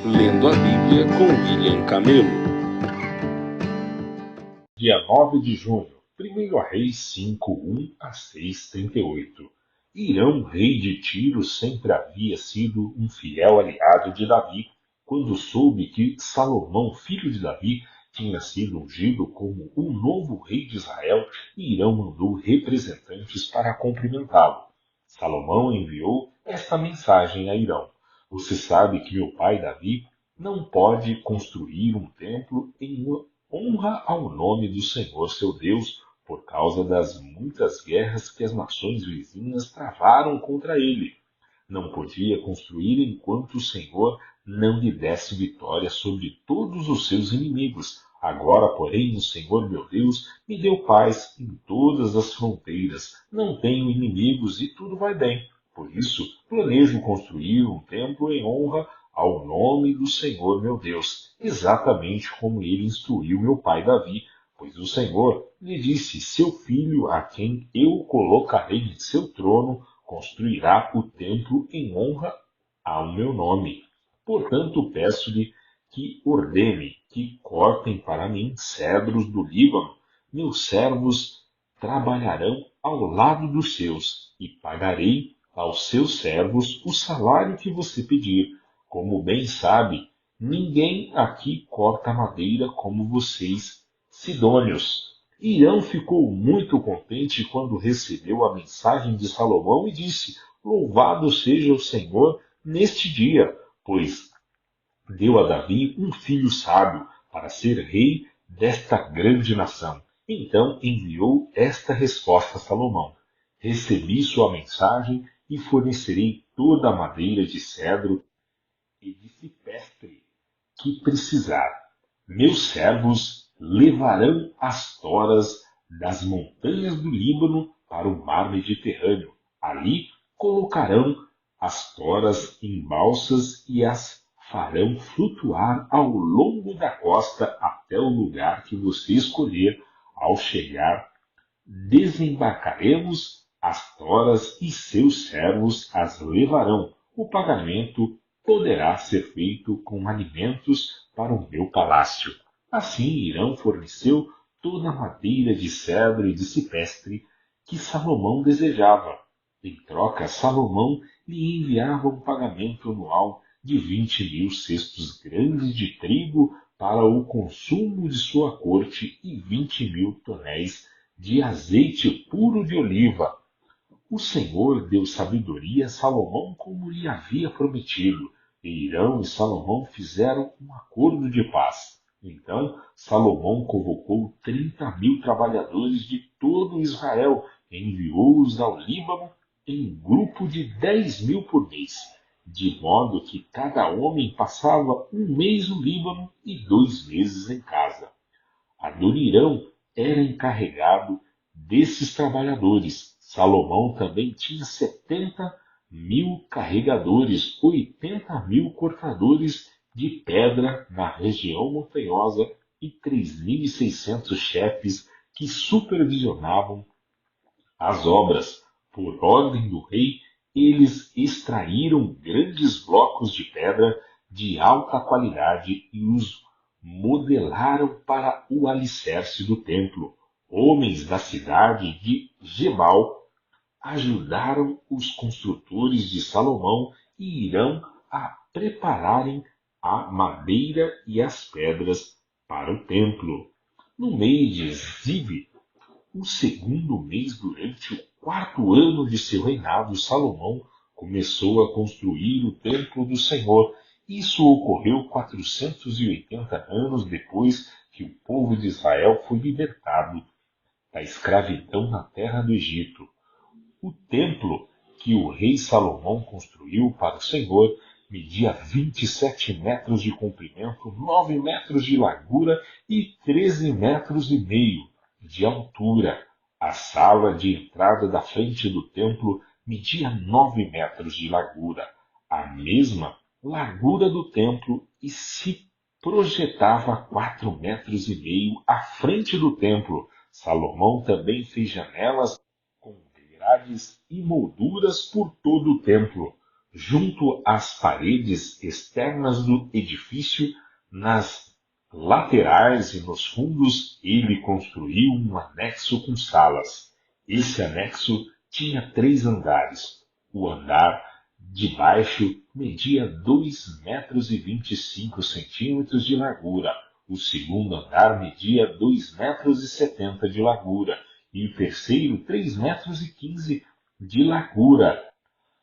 Lendo a Bíblia com William Camelo. Dia 9 de junho, 1 Reis 5, 1 a 6, 38. Irão, rei de Tiro, sempre havia sido um fiel aliado de Davi. Quando soube que Salomão, filho de Davi, tinha sido ungido como o novo rei de Israel, Irão mandou representantes para cumprimentá-lo. Salomão enviou esta mensagem a Irão: Você sabe que meu pai Davi não pode construir um templo em honra ao nome do Senhor seu Deus, por causa das muitas guerras que as nações vizinhas travaram contra ele. Não podia construir enquanto o Senhor não lhe desse vitória sobre todos os seus inimigos. Agora, porém, o Senhor meu Deus me deu paz em todas as fronteiras. Não tenho inimigos e tudo vai bem. Por isso, planejo construir um templo em honra ao nome do Senhor meu Deus, exatamente como ele instruiu meu pai Davi, pois o Senhor lhe disse: Seu filho, a quem eu colocarei em seu trono, construirá o templo em honra ao meu nome. Portanto, peço-lhe que ordene que cortem para mim cedros do Líbano. Meus servos trabalharão ao lado dos seus, e pagarei aos seus servos o salário que você pedir. Como bem sabe, ninguém aqui corta madeira como vocês, sidônios. Irão ficou muito contente quando recebeu a mensagem de Salomão e disse: Louvado seja o Senhor neste dia, pois deu a Davi um filho sábio para ser rei desta grande nação. Então enviou esta resposta a Salomão: Recebi sua mensagem e fornecerei toda a madeira de cedro e de cipestre que precisar. Meus servos levarão as toras das montanhas do Líbano para o mar Mediterrâneo. Ali colocarão as toras em balsas e as farão flutuar ao longo da costa até o lugar que você escolher. Ao chegar, desembarcaremos as toras e seus servos as levarão. O pagamento poderá ser feito com alimentos para o meu palácio. Assim Irão forneceu toda a madeira de cedro e de cipestre que Salomão desejava. Em troca, Salomão lhe enviava um pagamento anual de 20.000 cestos grandes de trigo para o consumo de sua corte e 20.000 tonéis de azeite puro de oliva. O Senhor deu sabedoria a Salomão como lhe havia prometido, e Irão e Salomão fizeram um acordo de paz. Então Salomão convocou 30.000 trabalhadores de todo Israel e enviou-os ao Líbano em grupo de 10.000 por mês, de modo que cada homem passava um mês no Líbano e 2 meses em casa. Adonirão era encarregado desses trabalhadores. Salomão também tinha 70.000 carregadores, 80.000 cortadores de pedra na região montanhosa e 3.600 chefes que supervisionavam as obras. Por ordem do rei, eles extraíram grandes blocos de pedra de alta qualidade e os modelaram para o alicerce do templo. Homens da cidade de Gebal ajudaram os construtores de Salomão e Irão a prepararem a madeira e as pedras para o templo. No mês de Ziv, o segundo mês durante o 4º ano de seu reinado, Salomão começou a construir o templo do Senhor. Isso ocorreu 480 anos depois que o povo de Israel foi libertado da escravidão na terra do Egito. O templo que o rei Salomão construiu para o Senhor media 27 metros de comprimento, 9 metros de largura e 13 metros e meio de altura. A sala de entrada da frente do templo media 9 metros de largura, a mesma largura do templo, e se projetava 4 metros e meio à frente do templo. Salomão também fez janelas com grades e molduras por todo o templo. Junto às paredes externas do edifício, nas laterais e nos fundos, ele construiu um anexo com salas. Esse anexo tinha 3 andares. O andar de baixo media 2,25 metros de largura. O segundo andar media 2,70 metros de largura. E o terceiro, 3,15 metros de largura.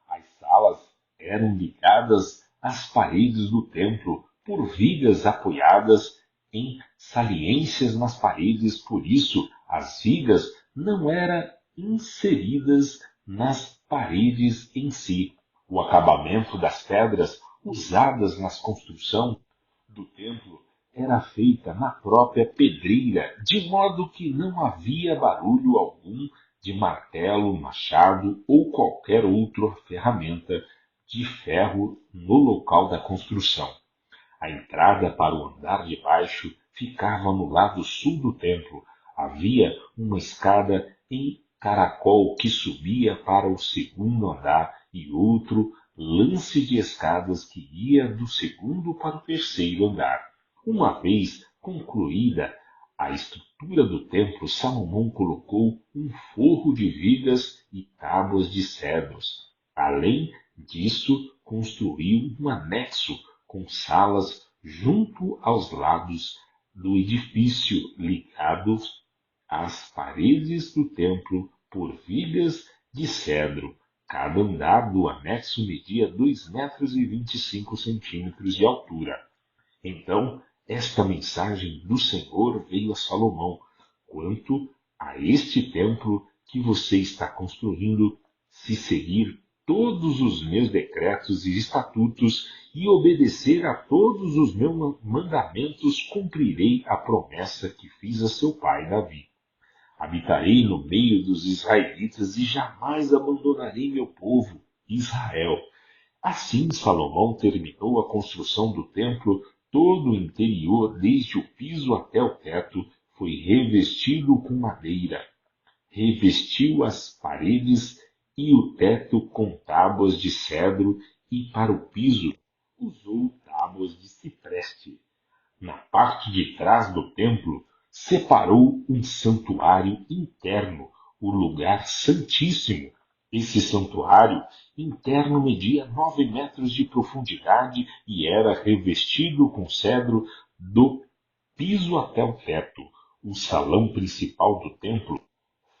As salas eram ligadas às paredes do templo por vigas apoiadas em saliências nas paredes, por isso as vigas não eram inseridas nas paredes em si. O acabamento das pedras usadas na construção do templo era feita na própria pedreira, de modo que não havia barulho algum de martelo, machado ou qualquer outra ferramenta de ferro no local da construção. A entrada para o andar de baixo ficava no lado sul do templo. Havia uma escada em caracol que subia para o segundo andar e outro lance de escadas que ia do segundo para o terceiro andar. Uma vez concluída a estrutura do templo, Salomão colocou um forro de vigas e tábuas de cedros. Além disso, construiu um anexo com salas junto aos lados do edifício, ligados às paredes do templo por vigas de cedro. Cada andar do anexo media 2,25 metros de altura. Então, esta mensagem do Senhor veio a Salomão: quanto a este templo que você está construindo, se seguir todos os meus decretos e estatutos e obedecer a todos os meus mandamentos, cumprirei a promessa que fiz a seu pai Davi. Habitarei no meio dos israelitas e jamais abandonarei meu povo, Israel. Assim, Salomão terminou a construção do templo. Todo o interior, desde o piso até o teto, foi revestido com madeira. Revestiu as paredes e o teto com tábuas de cedro e para o piso usou tábuas de cipreste. Na parte de trás do templo, separou um santuário interno, o lugar santíssimo. Esse santuário interno media 9 metros de profundidade e era revestido com cedro do piso até o teto. O salão principal do templo,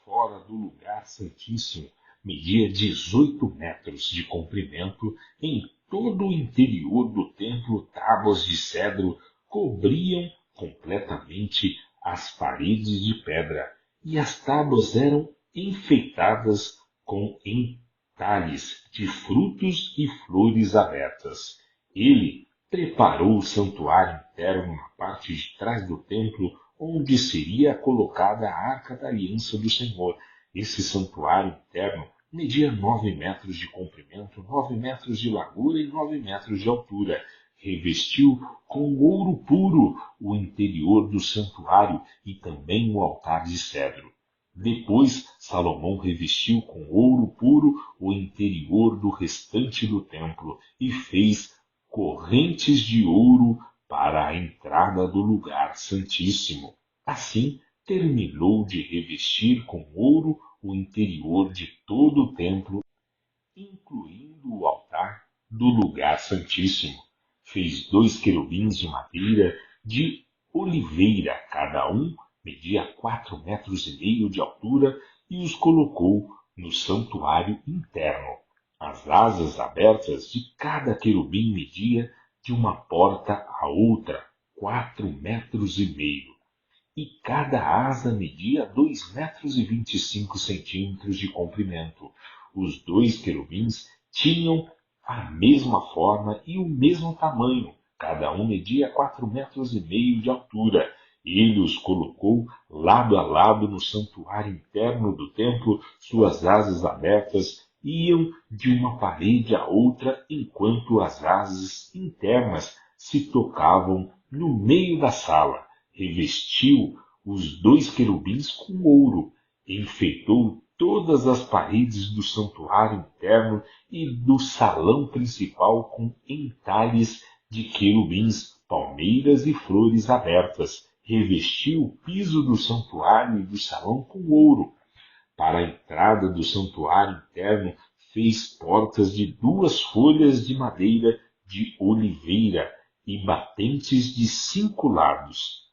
fora do lugar santíssimo, media 18 metros de comprimento. Em todo o interior do templo, tábuas de cedro cobriam completamente as paredes de pedra, e as tábuas eram enfeitadas com entalhes de frutos e flores abertas. Ele preparou o santuário interno na parte de trás do templo, onde seria colocada a Arca da Aliança do Senhor. Esse santuário interno media 9 metros de comprimento, 9 metros de largura e 9 metros de altura. Revestiu com ouro puro o interior do santuário e também o altar de cedro. Depois, Salomão revestiu com ouro puro o interior do restante do templo e fez correntes de ouro para a entrada do lugar santíssimo. Assim, terminou de revestir com ouro o interior de todo o templo, incluindo o altar do lugar santíssimo. Fez 2 querubins de madeira de oliveira, cada um media 4,5 metros de altura, e os colocou no santuário interno. As asas abertas de cada querubim media de uma porta a outra 4,5 metros, e cada asa media 2,25 metros de comprimento. Os 2 querubins tinham a mesma forma e o mesmo tamanho, cada um media 4,5 metros de altura. Ele os colocou lado a lado no santuário interno do templo. Suas asas abertas iam de uma parede a outra, enquanto as asas internas se tocavam no meio da sala. Revestiu os 2 querubins com ouro, enfeitou todas as paredes do santuário interno e do salão principal com entalhes de querubins, palmeiras e flores abertas. Revestiu o piso do santuário e do salão com ouro. Para a entrada do santuário interno, fez portas de 2 folhas de madeira de oliveira e batentes de 5 lados.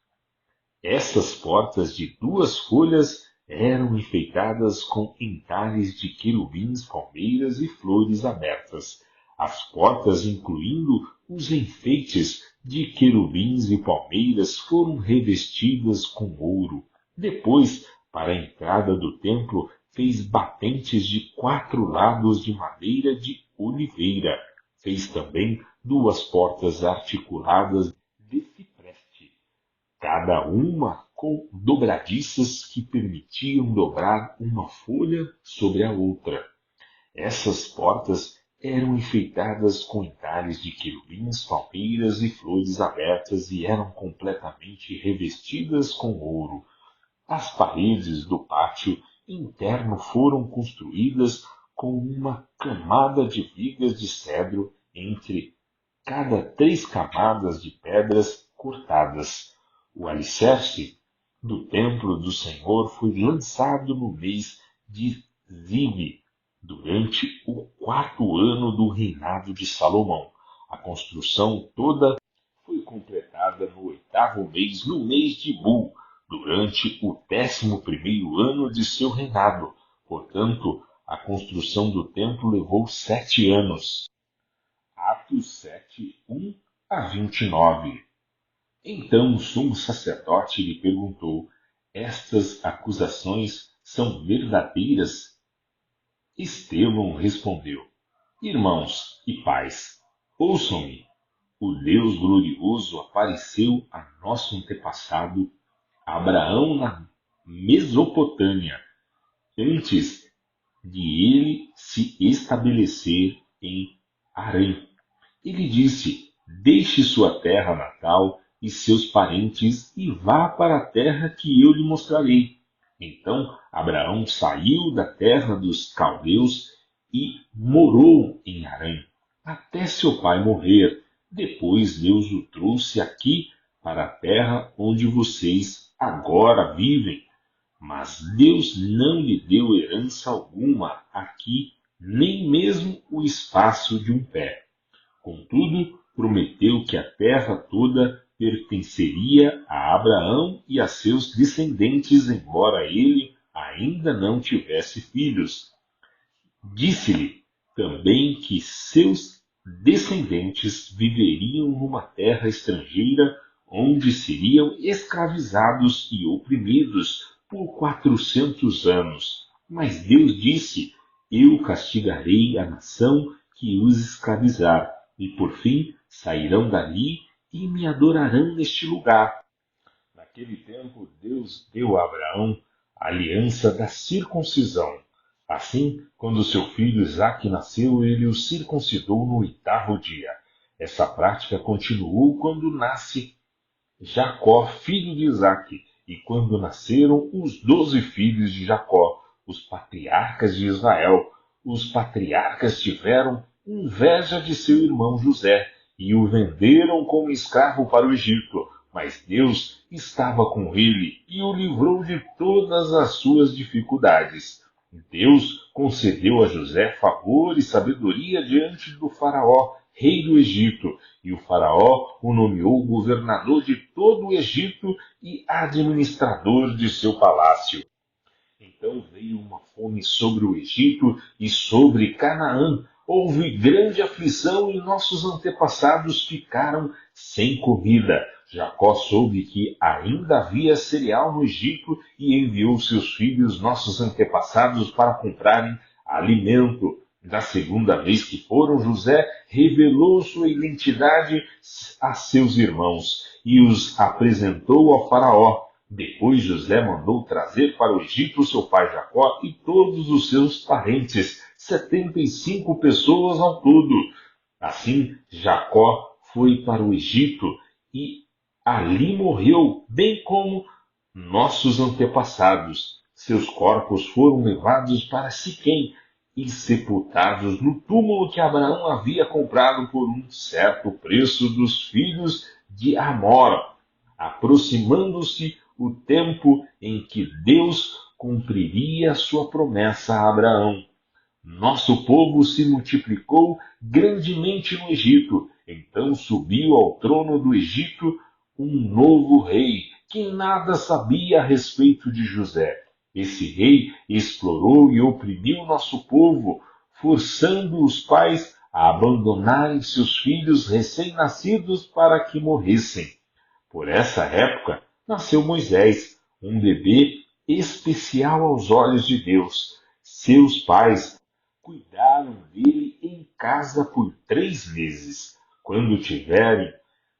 Essas portas de 2 folhas eram enfeitadas com entalhes de querubins, palmeiras e flores abertas. As portas, incluindo os enfeites de querubins e palmeiras, foram revestidas com ouro. Depois, para a entrada do templo, fez batentes de 4 lados de madeira de oliveira. Fez também 2 portas articuladas de cipreste, cada uma com dobradiças que permitiam dobrar uma folha sobre a outra. Essas portas eram enfeitadas com entalhes de querubins, palmeiras e flores abertas e eram completamente revestidas com ouro. As paredes do pátio interno foram construídas com uma camada de vigas de cedro entre cada 3 camadas de pedras cortadas. O alicerce do templo do Senhor foi lançado no mês de Ziv, durante o 4º ano do reinado de Salomão. A construção toda foi completada no 8º mês, no mês de Bu, durante o 11º ano de seu reinado. Portanto, a construção do templo levou 7 anos. Atos 7, 1 a 29. Então o sumo sacerdote lhe perguntou: estas acusações são verdadeiras? Estevão respondeu: irmãos e pais, ouçam-me. O Deus glorioso apareceu a nosso antepassado Abraão na Mesopotâmia, antes de ele se estabelecer em Harã. Ele disse: deixe sua terra natal e seus parentes e vá para a terra que eu lhe mostrarei. Então Abraão saiu da terra dos caldeus e morou em Harã, até seu pai morrer. Depois Deus o trouxe aqui para a terra onde vocês agora vivem. Mas Deus não lhe deu herança alguma aqui, nem mesmo o espaço de um pé. Contudo, prometeu que a terra toda pertenceria a Abraão e a seus descendentes, embora ele ainda não tivesse filhos. Disse-lhe também que seus descendentes viveriam numa terra estrangeira, onde seriam escravizados e oprimidos por 400 anos. Mas Deus disse: eu castigarei a nação que os escravizar, e por fim sairão dali e me adorarão neste lugar. Naquele tempo, Deus deu a Abraão a aliança da circuncisão. Assim, quando seu filho Isaque nasceu, ele o circuncidou no 8º dia. Essa prática continuou quando nasce Jacó, filho de Isaque, e quando nasceram os 12 filhos de Jacó, os patriarcas de Israel. Os patriarcas tiveram inveja de seu irmão José e o venderam como escravo para o Egito. Mas Deus estava com ele e o livrou de todas as suas dificuldades. Deus concedeu a José favor e sabedoria diante do faraó, rei do Egito, e o faraó o nomeou governador de todo o Egito e administrador de seu palácio. Então veio uma fome sobre o Egito e sobre Canaã. Houve grande aflição e nossos antepassados ficaram sem comida. Jacó soube que ainda havia cereal no Egito e enviou seus filhos, nossos antepassados, para comprarem alimento. Da segunda vez que foram, José revelou sua identidade a seus irmãos e os apresentou ao faraó. Depois José mandou trazer para o Egito seu pai Jacó e todos os seus parentes, 75 pessoas ao todo. Assim, Jacó foi para o Egito e ali morreu, bem como nossos antepassados. Seus corpos foram levados para Siquém e sepultados no túmulo que Abraão havia comprado por um certo preço dos filhos de Amor, aproximando-se o tempo em que Deus cumpriria sua promessa a Abraão. Nosso povo se multiplicou grandemente no Egito. Então subiu ao trono do Egito um novo rei, que nada sabia a respeito de José. Esse rei explorou e oprimiu nosso povo, forçando os pais a abandonarem seus filhos recém-nascidos para que morressem. Por essa época, nasceu Moisés, um bebê especial aos olhos de Deus. Seus pais cuidaram dele em casa por 3 meses. Quando tiverem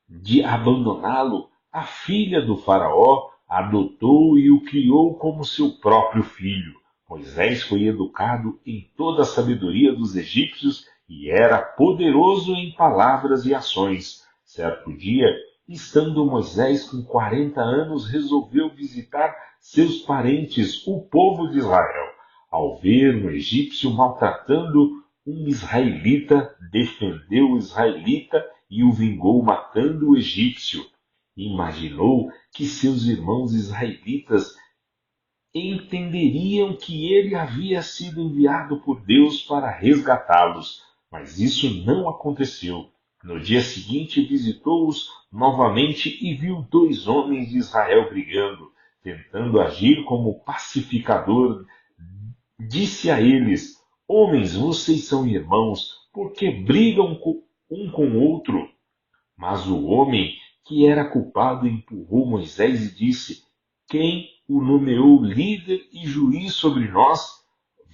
de abandoná-lo, a filha do faraó adotou e o criou como seu próprio filho. Moisés foi educado em toda a sabedoria dos egípcios e era poderoso em palavras e ações. Certo dia, estando Moisés com 40 anos, resolveu visitar seus parentes, o povo de Israel. Ao ver um egípcio maltratando um israelita, defendeu o israelita e o vingou matando o egípcio. Imaginou que seus irmãos israelitas entenderiam que ele havia sido enviado por Deus para resgatá-los, mas isso não aconteceu. No dia seguinte visitou-os novamente e viu 2 homens de Israel brigando, tentando agir como pacificador. Disse a eles: Homens, vocês são irmãos, por que brigam um com o outro? Mas o homem que era culpado empurrou Moisés e disse: Quem o nomeou líder e juiz sobre nós?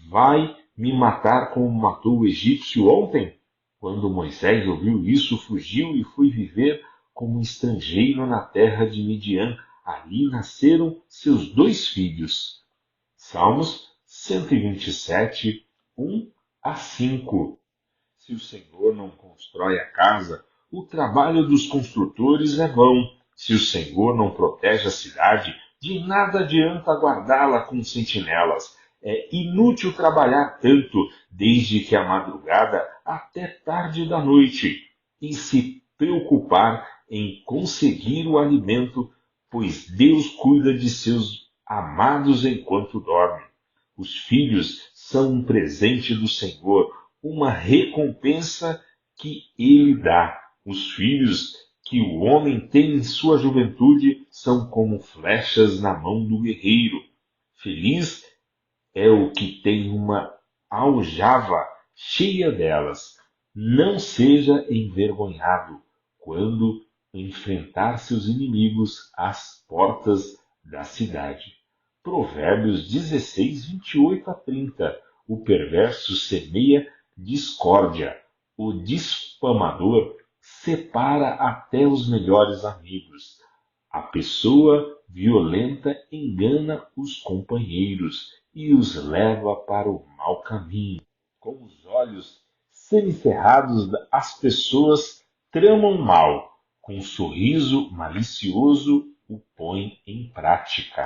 Vai me matar como matou o egípcio ontem? Quando Moisés ouviu isso, fugiu e foi viver como estrangeiro na terra de Midian. Ali nasceram seus 2 filhos. Salmos 127, 1-5. Se o Senhor não constrói a casa, o trabalho dos construtores é vão. Se o Senhor não protege a cidade, de nada adianta guardá-la com sentinelas. É inútil trabalhar tanto, desde que a madrugada até tarde da noite, e se preocupar em conseguir o alimento, pois Deus cuida de seus amados enquanto dormem. Os filhos são um presente do Senhor, uma recompensa que Ele dá. Os filhos que o homem tem em sua juventude são como flechas na mão do guerreiro. Feliz é o que tem uma aljava cheia delas. Não seja envergonhado quando enfrentar seus inimigos às portas da cidade. Provérbios 16, 28-30. O perverso semeia discórdia. O difamador separa até os melhores amigos. A pessoa violenta engana os companheiros e os leva para o mau caminho. Com os olhos semicerrados, as pessoas tramam mal. Com um sorriso malicioso, o põe em prática.